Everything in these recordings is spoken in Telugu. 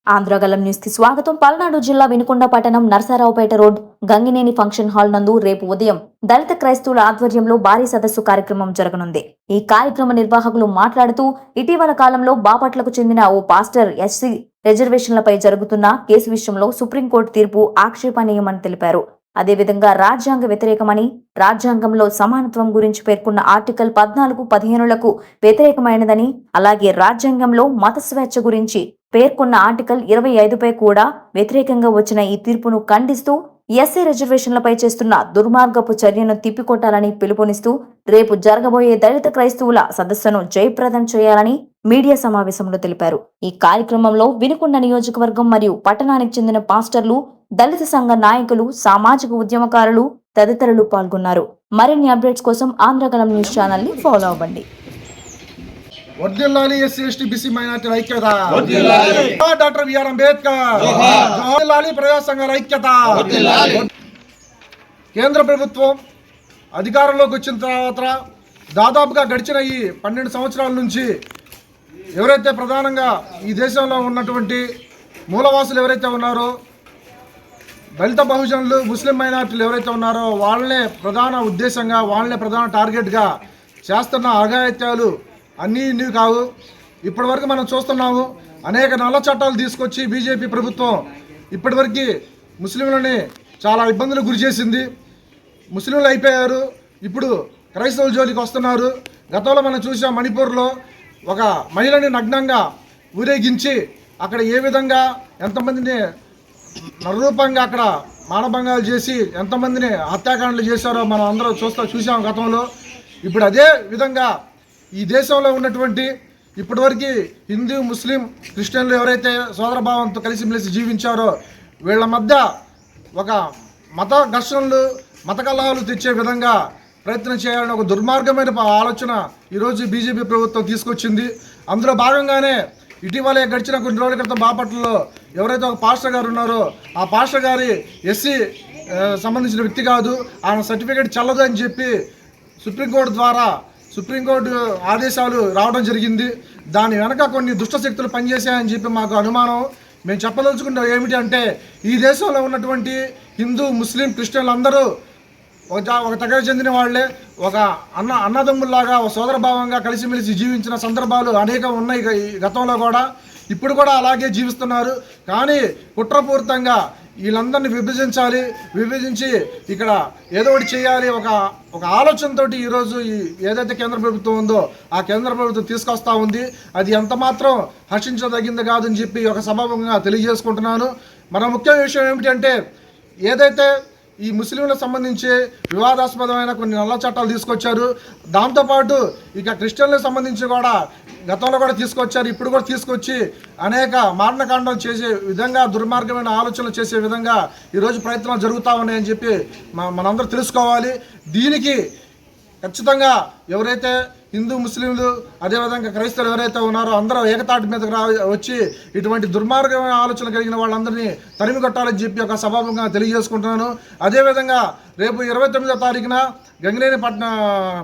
ఆంధ్రగలం న్యూస్ కి స్వాగతం. పల్నాడు జిల్లా వినుకొండ పట్టణం Narasaraopet road Gangineni function hall నందు రేపు ఉదయం దళిత క్రైస్తవుల ఆధ్వర్యంలో భారీ సదస్సు కార్యక్రమం జరగనుంది. ఈ కార్యక్రమ నిర్వాహకులు మాట్లాడుతూ ఇటీవల కాలంలో బాపట్లకు చెందిన ఓ పాస్టర్ ఎస్సీ రిజర్వేషన్లపై జరుగుతున్న కేసు విషయంలో సుప్రీంకోర్టు తీర్పు ఆక్షేపణీయమని తెలిపారు. అదేవిధంగా రాజ్యాంగ వ్యతిరేకమని, రాజ్యాంగంలో సమానత్వం గురించి పేర్కొన్న ఆర్టికల్ 14, 15లకు వ్యతిరేకమైనదని, అలాగే రాజ్యాంగంలో మత స్వేచ్ఛ గురించి పేర్కొన్న ఆర్టికల్ 25పై కూడా వ్యతిరేకంగా వచ్చిన ఈ తీర్పును ఖండిస్తూ ఎస్సీ రిజర్వేషన్లపై చేస్తున్న దుర్మార్గపు చర్యను తిప్పికొట్టాలని పిలుపునిస్తూ రేపు జరగబోయే దళిత క్రైస్తవుల సదస్సును జయప్రదం చేయాలని మీడియా సమావేశంలో తెలిపారు. ఈ కార్యక్రమంలో వినుకొండ నియోజకవర్గం మరియు పట్టణానికి చెందిన పాస్టర్లు, దళిత సంఘ నాయకులు, సామాజిక ఉద్యమకారులు తదితరులు పాల్గొన్నారు. మరిన్ని అప్డేట్స్ కోసం ఆంధ్రగలం న్యూస్ ఛానల్ ని ఫాలో అవ్వండి. వర్ధిల్లాలి ఎస్సీ ఎస్టీ బీసీ మైనారిటీల ఐక్యత, డాక్టర్ బిఆర్ అంబేద్కర్, వర్ధిల్లాలి ప్రజా సంఘాల ఐక్యత. కేంద్ర ప్రభుత్వం అధికారంలోకి వచ్చిన తర్వాత దాదాపుగా గడిచిన ఈ 12 సంవత్సరాల నుంచి ఎవరైతే ప్రధానంగా ఈ దేశంలో ఉన్నటువంటి మూలవాసులు ఎవరైతే ఉన్నారో, దళిత బహుజనులు, ముస్లిం మైనారిటీలు ఎవరైతే ఉన్నారో వాళ్ళనే ప్రధాన ఉద్దేశంగా, వాళ్ళనే ప్రధాన టార్గెట్గా చేస్తున్న అఘాయిత్యాలు అన్నీ కావు. ఇప్పటివరకు మనం చూస్తున్నాము, అనేక నల్ల చట్టాలు తీసుకొచ్చి బీజేపీ ప్రభుత్వం ఇప్పటివరకు ముస్లింలని చాలా ఇబ్బందులకు గురి చేసింది. ముస్లింలు అయిపోయారు, ఇప్పుడు క్రైస్తవుల జోలికి వస్తున్నారు. గతంలో మనం చూసాం, మణిపూర్లో ఒక మహిళని నగ్నంగా ఊరేగించి అక్కడ ఏ విధంగా ఎంతమందిని నరరూపంగా అక్కడ మానభంగాలు చేసి ఎంతమందిని హత్యాకాండలు చేశారో మనం అందరం చూసాం గతంలో. ఇప్పుడు అదే విధంగా ఈ దేశంలో ఉన్నటువంటి ఇప్పటివరకు హిందూ, ముస్లిం, క్రిస్టియన్లు ఎవరైతే సోదరభావంతో కలిసిమెలిసి జీవించారో వీళ్ళ మధ్య ఒక మత ఘర్షణలు, మత కలహాలు తెచ్చే విధంగా ప్రయత్నం చేయాలని ఒక దుర్మార్గమైన ఆలోచన ఈరోజు బీజేపీ ప్రభుత్వం తీసుకొచ్చింది. అందులో భాగంగానే ఇటీవలే గడిచిన కొన్ని రోజుల క్రితం బాపట్లలో ఎవరైతే ఒక పాస్టర్ గారు ఉన్నారో ఆ పాస్టర్ గారి ఎస్సీ సంబంధించిన వ్యక్తి కాదు, ఆయన సర్టిఫికేట్ చెల్లదు అని చెప్పి సుప్రీంకోర్టు ఆదేశాలు రావడం జరిగింది. దాని వెనక కొన్ని దుష్టశక్తులు పనిచేశాయని చెప్పి మాకు అనుమానం. మేము చెప్పదలుచుకుంటాం ఏమిటి అంటే, ఈ దేశంలో ఉన్నటువంటి హిందూ, ముస్లిం, క్రిస్టియన్లు అందరూ ఒక తెగకు చెందిన వాళ్ళే, ఒక అన్నదమ్ముల్లాగా, ఒక సోదరభావంగా కలిసిమెలిసి జీవించిన సందర్భాలు అనేకం ఉన్నాయి గతంలో కూడా. ఇప్పుడు కూడా అలాగే జీవిస్తున్నారు. కానీ కుట్రపూరితంగా వీళ్ళందరినీ విభజించి ఇక్కడ ఏదో ఒకటి చేయాలి ఒక ఆలోచనతో ఈరోజు ఏదైతే కేంద్ర ప్రభుత్వం ఉందో ఆ కేంద్ర ప్రభుత్వం తీసుకొస్తా ఉంది. అది ఎంత మాత్రం హర్షించదగింది కాదని చెప్పి ఒక సభాముఖంగా తెలియజేసుకుంటున్నాను. మన ముఖ్య విషయం ఏమిటంటే, ఏదైతే ఈ ముస్లింలకు సంబంధించి వివాదాస్పదమైన కొన్ని నల్ల చట్టాలు తీసుకొచ్చారు, దాంతోపాటు ఇక క్రిస్టియన్లకు సంబంధించి కూడా గతంలో కూడా తీసుకొచ్చారు, ఇప్పుడు కూడా తీసుకొచ్చి అనేక మారణకాండాలు చేసే విధంగా, దుర్మార్గమైన ఆలోచనలు చేసే విధంగా ఈరోజు ప్రయత్నాలు జరుగుతూ ఉన్నాయని చెప్పి మనందరూ తెలుసుకోవాలి. దీనికి ఖచ్చితంగా ఎవరైతే హిందూ, ముస్లింలు, అదేవిధంగా క్రైస్తవులు ఎవరైతే ఉన్నారో అందరూ ఏకతాటి మీదకి వచ్చి ఇటువంటి దుర్మార్గమైన ఆలోచన కలిగిన వాళ్ళందరినీ తరిమి కొట్టాలని చెప్పి ఒక సభాముఖంగా తెలియజేసుకుంటున్నాను. అదేవిధంగా రేపు 29వ తారీఖున గంగినేని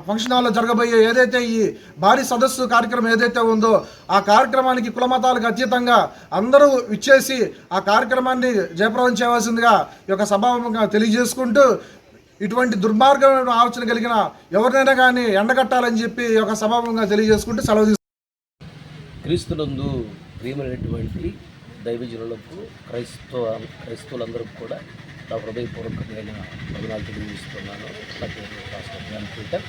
ఫంక్షన్ హాల్లో జరగబోయే ఏదైతే ఈ భారీ సదస్సు కార్యక్రమం ఏదైతే ఉందో ఆ కార్యక్రమానికి కులమతాలకు అతీతంగా అందరూ ఇచ్చేసి ఆ కార్యక్రమాన్ని జయప్రదం చేయవలసిందిగా ఈ యొక్క సభాముఖంగా తెలియజేసుకుంటూ, ఇటువంటి దుర్మార్గమైన ఆలోచన కలిగిన ఎవరినైనా కానీ ఎండగట్టాలని చెప్పి ఒక సభాముఖంగా తెలియజేసుకుంటూ సెలవు తీసుకుంటాం. క్రీస్తునందు ప్రియమైనటువంటి దైవజనులకు, క్రైస్తవులందరికీ కూడా నా హృదయపూర్వకమైన వందనాలు తెలియజేస్తున్నాను. నా పేరు పాస్టర్ జాన్ పీటర్.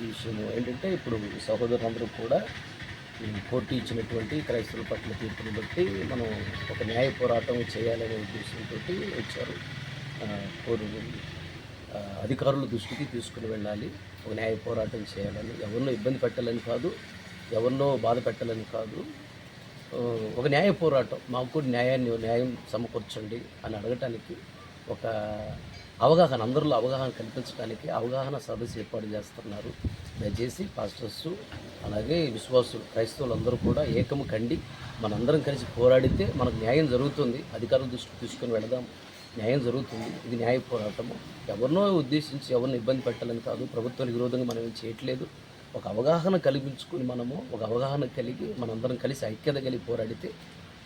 ఈ విషయం ఏంటంటే, ఇప్పుడు సహోదరులందరూ కూడా కోర్టు ఇచ్చినటువంటి క్రైస్తవుల పట్ల తీర్పుని బట్టి మనం ఒక న్యాయ పోరాటం చేయాలనే ఉద్దేశంతో వచ్చారు. అధికారుల దృష్టికి తీసుకుని వెళ్ళాలి, ఒక న్యాయ పోరాటం చేయాలని, ఎవరినో ఇబ్బంది పెట్టాలని కాదు, ఎవరినో బాధ పెట్టాలని కాదు, ఒక న్యాయ పోరాటం. మాకు న్యాయం సమకూర్చండి అని అడగటానికి ఒక అవగాహన, అందరిలో అవగాహన కల్పించడానికి అవగాహన సదస్సు ఏర్పాటు చేస్తున్నారు. దయచేసి పాస్టర్స్ అలాగే విశ్వాసులు, క్రైస్తవులు అందరూ కూడా ఏకము కండి మనందరం కలిసి పోరాడితే మనకు న్యాయం జరుగుతుంది. అధికారుల దృష్టికి తీసుకొని వెళదాం. న్యాయం జరుగుతుంది. ఇది న్యాయ పోరాటము. ఎవరినో ఉద్దేశించి ఎవరిని ఇబ్బంది పెట్టాలని కాదు, ప్రభుత్వానికి విరోధంగా మనం ఏం చేయట్లేదు. ఒక అవగాహన కల్పించుకుని ఒక అవగాహన కలిగి మనందరం కలిసి ఐక్యత కలిగి పోరాడితే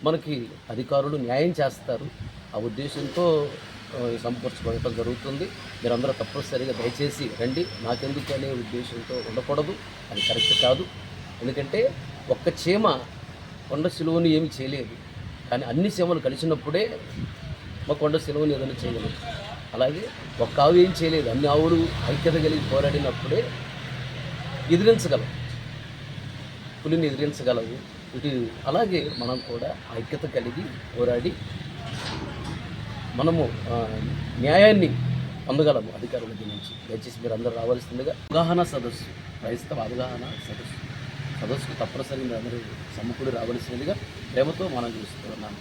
మనకి అధికారులు న్యాయం చేస్తారు. ఆ ఉద్దేశంతో సమకూర్చుకోవడం జరుగుతుంది. మీరందరూ తప్పనిసరిగా దయచేసి రండి. నాకెందుకు అనే ఉద్దేశంతో ఉండకూడదు, అది కరెక్ట్ కాదు. ఎందుకంటే ఒక్క చీమ కొండ శిలువని ఏమి చేయలేదు, కానీ అన్ని చీమలు కలిసినప్పుడే మా కొండ శిలువని ఏదైనా చేయగలదు. అలాగే ఒక్క ఆవు ఏం చేయలేదు, అన్ని ఆవులు ఐక్యత కలిగి పోరాడినప్పుడే ఎదిరించగలవు, పులిని ఎదిరించగలవు. అలాగే మనం కూడా ఐక్యత కలిగి పోరాడి మనము న్యాయాన్ని పొందగలము అధికారుల నుంచి. దయచేసి మీరు అందరూ రావాల్సిందిగా అవగాహన సదస్సు, క్రైస్తవ అవగాహన సదస్సుకు తప్పనిసరిగా అందరూ సమకూడి రావాల్సిందిగా ప్రేమతో మనం చూస్తున్నాం.